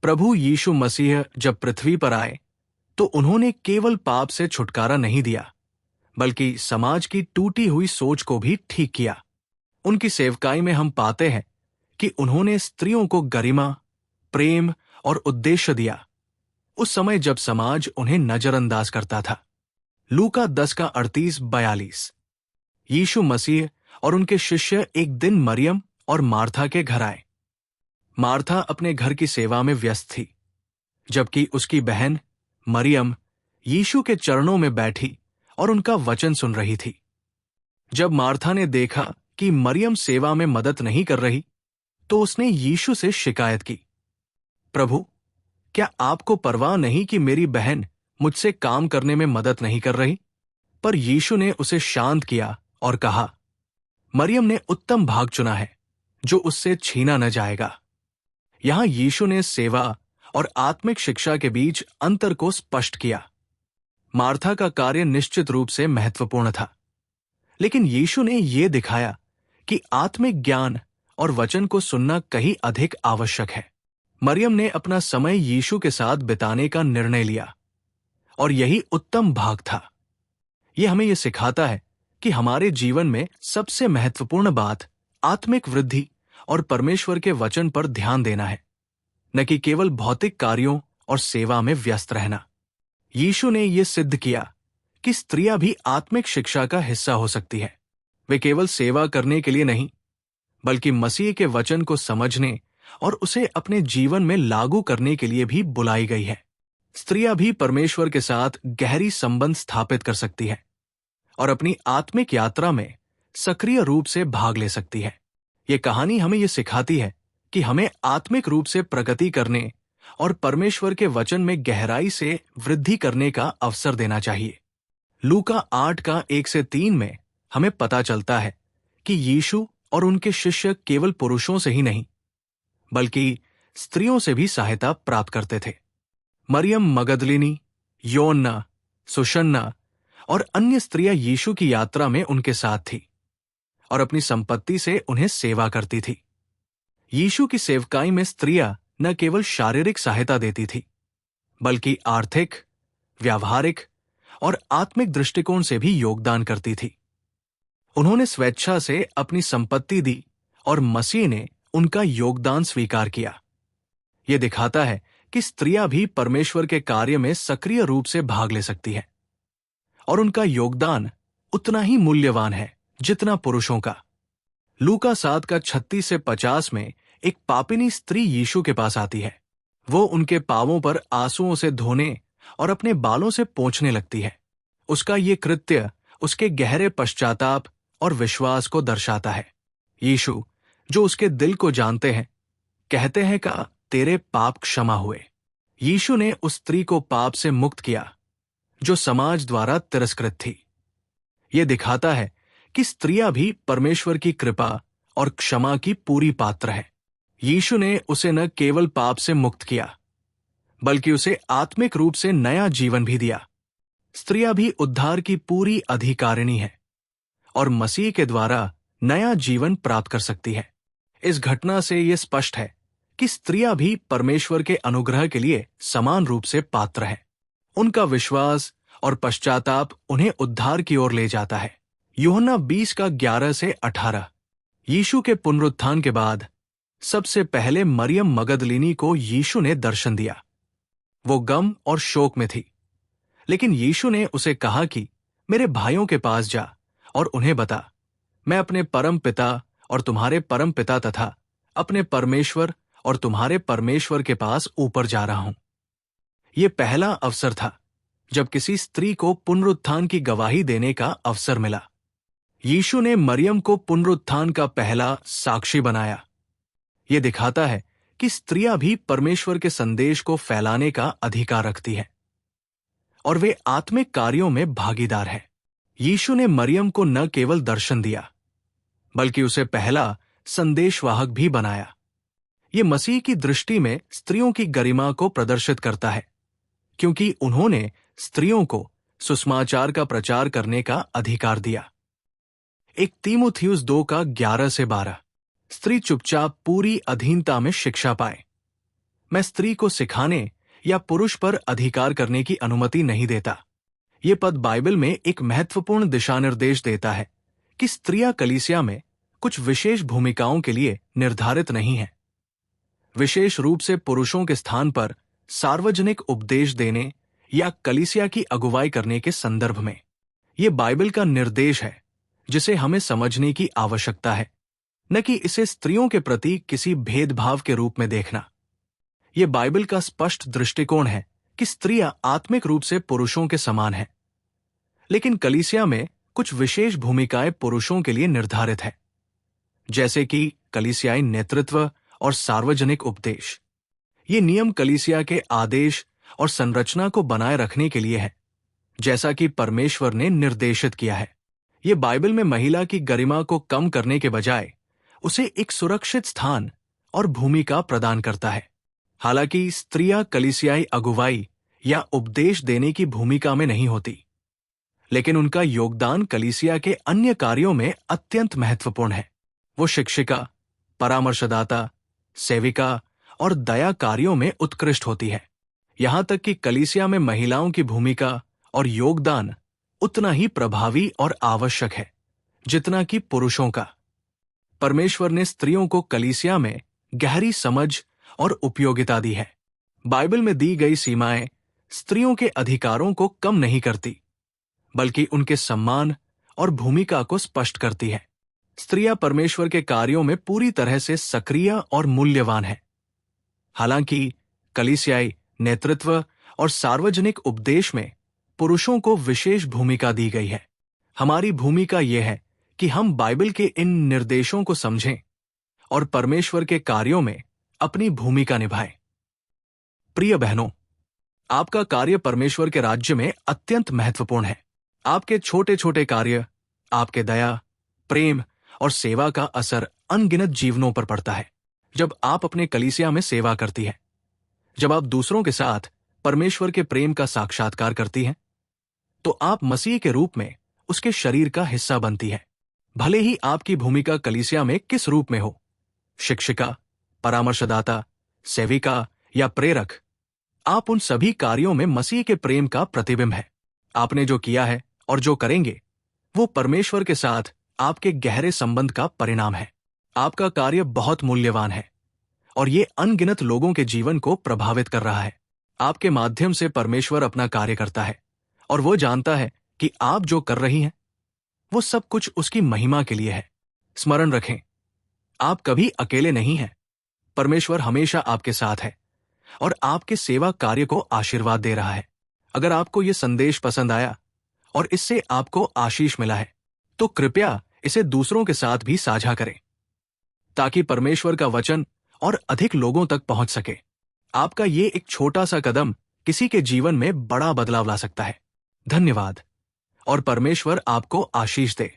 प्रभु यीशु मसीह जब पृथ्वी पर आए तो उन्होंने केवल पाप से छुटकारा नहीं दिया, बल्कि समाज की टूटी हुई सोच को भी ठीक किया। उनकी सेवकाई में हम पाते हैं कि उन्होंने स्त्रियों को गरिमा, प्रेम और उद्देश्य दिया, उस समय जब समाज उन्हें नजरअंदाज करता था। लूका 10 का 38-42। यीशु मसीह और उनके शिष्य एक दिन मरियम और मार्था के घर आए। मार्था अपने घर की सेवा में व्यस्त थी, जबकि उसकी बहन मरियम यीशु के चरणों में बैठी और उनका वचन सुन रही थी। जब मार्था ने देखा कि मरियम सेवा में मदद नहीं कर रही, तो उसने यीशु से शिकायत की, प्रभु, क्या आपको परवाह नहीं कि मेरी बहन मुझसे काम करने में मदद नहीं कर रही? पर यीशु ने उसे शांत किया और कहा, मरियम ने उत्तम भाग चुना है, जो उससे छीना न जाएगा। यहां यीशु ने सेवा और आत्मिक शिक्षा के बीच अंतर को स्पष्ट किया। मार्था का कार्य निश्चित रूप से महत्वपूर्ण था, लेकिन यीशु ने यह दिखाया कि आत्मिक ज्ञान और वचन को सुनना कहीं अधिक आवश्यक है। मरियम ने अपना समय यीशु के साथ बिताने का निर्णय लिया, और यही उत्तम भाग था। यह हमें यह सिखाता है कि हमारे जीवन में सबसे महत्वपूर्ण बात आत्मिक वृद्धि और परमेश्वर के वचन पर ध्यान देना है, न कि केवल भौतिक कार्यों और सेवा में व्यस्त रहना। यीशु ने यह सिद्ध किया कि स्त्रियां भी आत्मिक शिक्षा का हिस्सा हो सकती है। वे केवल सेवा करने के लिए नहीं, बल्कि मसीह के वचन को समझने और उसे अपने जीवन में लागू करने के लिए भी बुलाई गई है। स्त्रियां भी परमेश्वर के साथ गहरी संबंध स्थापित कर सकती है और अपनी आत्मिक यात्रा में सक्रिय रूप से भाग ले सकती है। ये कहानी हमें यह सिखाती है कि हमें आत्मिक रूप से प्रगति करने और परमेश्वर के वचन में गहराई से वृद्धि करने का अवसर देना चाहिए। लूका 8 का 1-3 में हमें पता चलता है कि यीशु और उनके शिष्य केवल पुरुषों से ही नहीं, बल्कि स्त्रियों से भी सहायता प्राप्त करते थे। मरियम मगदलिनी, योन्ना, सुशन्ना और अन्य स्त्रियां यीशु की यात्रा में उनके साथ थी और अपनी संपत्ति से उन्हें सेवा करती थी। यीशु की सेवकाई में स्त्रियां न केवल शारीरिक सहायता देती थी, बल्कि आर्थिक, व्यावहारिक और आत्मिक दृष्टिकोण से भी योगदान करती थी। उन्होंने स्वेच्छा से अपनी संपत्ति दी और मसीह ने उनका योगदान स्वीकार किया। यह दिखाता है कि स्त्रियां भी परमेश्वर के कार्य में सक्रिय रूप से भाग ले सकती हैं, और उनका योगदान उतना ही मूल्यवान है जितना पुरुषों का। लूका 7 का 36-50 में एक पापिनी स्त्री यीशु के पास आती है। वो उनके पांवों पर आंसुओं से धोने और अपने बालों से पोंछने लगती है। उसका ये कृत्य उसके गहरे पश्चाताप और विश्वास को दर्शाता है। यीशु, जो उसके दिल को जानते हैं, कहते हैं कि तेरे पाप क्षमा हुए। यीशु ने उस स्त्री को पाप से मुक्त किया जो समाज द्वारा तिरस्कृत थी। यह दिखाता है कि स्त्रियां भी परमेश्वर की कृपा और क्षमा की पूरी पात्र है। यीशु ने उसे न केवल पाप से मुक्त किया, बल्कि उसे आत्मिक रूप से नया जीवन भी दिया। स्त्रियां भी उद्धार की पूरी अधिकारिणी है और मसीह के द्वारा नया जीवन प्राप्त कर सकती है। इस घटना से यह स्पष्ट है कि स्त्रियां भी परमेश्वर के अनुग्रह के लिए समान रूप से पात्र हैं। उनका विश्वास और पश्चाताप उन्हें उद्धार की ओर ले जाता है। यूहन्ना 20 का 11-18। यीशु के पुनरुत्थान के बाद सबसे पहले मरियम मगदलिनी को यीशु ने दर्शन दिया। वो गम और शोक में थी, लेकिन यीशु ने उसे कहा कि मेरे भाइयों के पास जा और उन्हें बता, मैं अपने परम पिता और तुम्हारे परम पिता तथा अपने परमेश्वर और तुम्हारे परमेश्वर के पास ऊपर जा रहा हूं। यह पहला अवसर था जब किसी स्त्री को पुनरुत्थान की गवाही देने का अवसर मिला। यीशु ने मरियम को पुनरुत्थान का पहला साक्षी बनाया। यह दिखाता है कि स्त्रियां भी परमेश्वर के संदेश को फैलाने का अधिकार रखती हैं और वे आत्मिक कार्यों में भागीदार हैं। यीशु ने मरियम को न केवल दर्शन दिया, बल्कि उसे पहला संदेशवाहक भी बनाया। यह मसीह की दृष्टि में स्त्रियों की गरिमा को प्रदर्शित करता है, क्योंकि उन्होंने स्त्रियों को सुसमाचार का प्रचार करने का अधिकार दिया। 1 तीमुथियुस 2 का 11-12। स्त्री चुपचाप पूरी अधीनता में शिक्षा पाए। मैं स्त्री को सिखाने या पुरुष पर अधिकार करने की अनुमति नहीं देता। ये पद बाइबल में एक महत्वपूर्ण दिशानिर्देश देता है कि स्त्रियां कलीसिया में कुछ विशेष भूमिकाओं के लिए निर्धारित नहीं हैं। विशेष रूप से पुरुषों के स्थान पर सार्वजनिक उपदेश देने या कलीसिया की अगुवाई करने के संदर्भ में यह बाइबल का निर्देश है जिसे हमें समझने की आवश्यकता है, न कि इसे स्त्रियों के प्रति किसी भेदभाव के रूप में देखना। यह बाइबल का स्पष्ट दृष्टिकोण है कि स्त्रियां आत्मिक रूप से पुरुषों के समान हैं, लेकिन कलीसिया में कुछ विशेष भूमिकाएं पुरुषों के लिए निर्धारित है, जैसे कि कलीसियाई नेतृत्व और सार्वजनिक उपदेश। ये नियम कलीसिया के आदेश और संरचना को बनाए रखने के लिए है, जैसा कि परमेश्वर ने निर्देशित किया है। ये बाइबल में महिला की गरिमा को कम करने के बजाय उसे एक सुरक्षित स्थान और भूमिका प्रदान करता है। हालांकि स्त्रियां कलीसियाई अगुवाई या उपदेश देने की भूमिका में नहीं होती, लेकिन उनका योगदान कलीसिया के अन्य कार्यों में अत्यंत महत्वपूर्ण है। वो शिक्षिका, परामर्शदाता, सेविका और दया कार्यों में उत्कृष्ट होती है। यहां तक कि कलीसिया में महिलाओं की भूमिका और योगदान उतना ही प्रभावी और आवश्यक है जितना कि पुरुषों का। परमेश्वर ने स्त्रियों को कलीसिया में गहरी समझ और उपयोगिता दी है। बाइबल में दी गई सीमाएं स्त्रियों के अधिकारों को कम नहीं करती, बल्कि उनके सम्मान और भूमिका को स्पष्ट करती है। स्त्रियां परमेश्वर के कार्यों में पूरी तरह से सक्रिय और मूल्यवान है। हालांकि कलीसियाई नेतृत्व और सार्वजनिक उपदेश में पुरुषों को विशेष भूमिका दी गई है। हमारी भूमिका यह है कि हम बाइबल के इन निर्देशों को समझें और परमेश्वर के कार्यों में अपनी भूमिका निभाएं। प्रिय बहनों, आपका कार्य परमेश्वर के राज्य में अत्यंत महत्वपूर्ण है। आपके छोटे छोटे कार्य, आपके दया, प्रेम और सेवा का असर अनगिनत जीवनों पर पड़ता है। जब आप अपने कलीसिया में सेवा करती हैं, जब आप दूसरों के साथ परमेश्वर के प्रेम का साक्षात्कार करती हैं, तो आप मसीह के रूप में उसके शरीर का हिस्सा बनती है। भले ही आपकी भूमिका कलीसिया में किस रूप में हो, शिक्षिका, परामर्शदाता, सेविका या प्रेरक, आप उन सभी कार्यों में मसीह के प्रेम का प्रतिबिंब है। आपने जो किया है और जो करेंगे वो परमेश्वर के साथ आपके गहरे संबंध का परिणाम है। आपका कार्य बहुत मूल्यवान है और ये अनगिनत लोगों के जीवन को प्रभावित कर रहा है। आपके माध्यम से परमेश्वर अपना कार्य करता है और वो जानता है कि आप जो कर रही हैं वो सब कुछ उसकी महिमा के लिए है। स्मरण रखें, आप कभी अकेले नहीं हैं। परमेश्वर हमेशा आपके साथ है और आपके सेवा कार्य को आशीर्वाद दे रहा है। अगर आपको ये संदेश पसंद आया और इससे आपको आशीष मिला है, तो कृपया इसे दूसरों के साथ भी साझा करें, ताकि परमेश्वर का वचन और अधिक लोगों तक पहुंच सके। आपका ये एक छोटा सा कदम किसी के जीवन में बड़ा बदलाव ला सकता है। धन्यवाद और परमेश्वर आपको आशीष दे।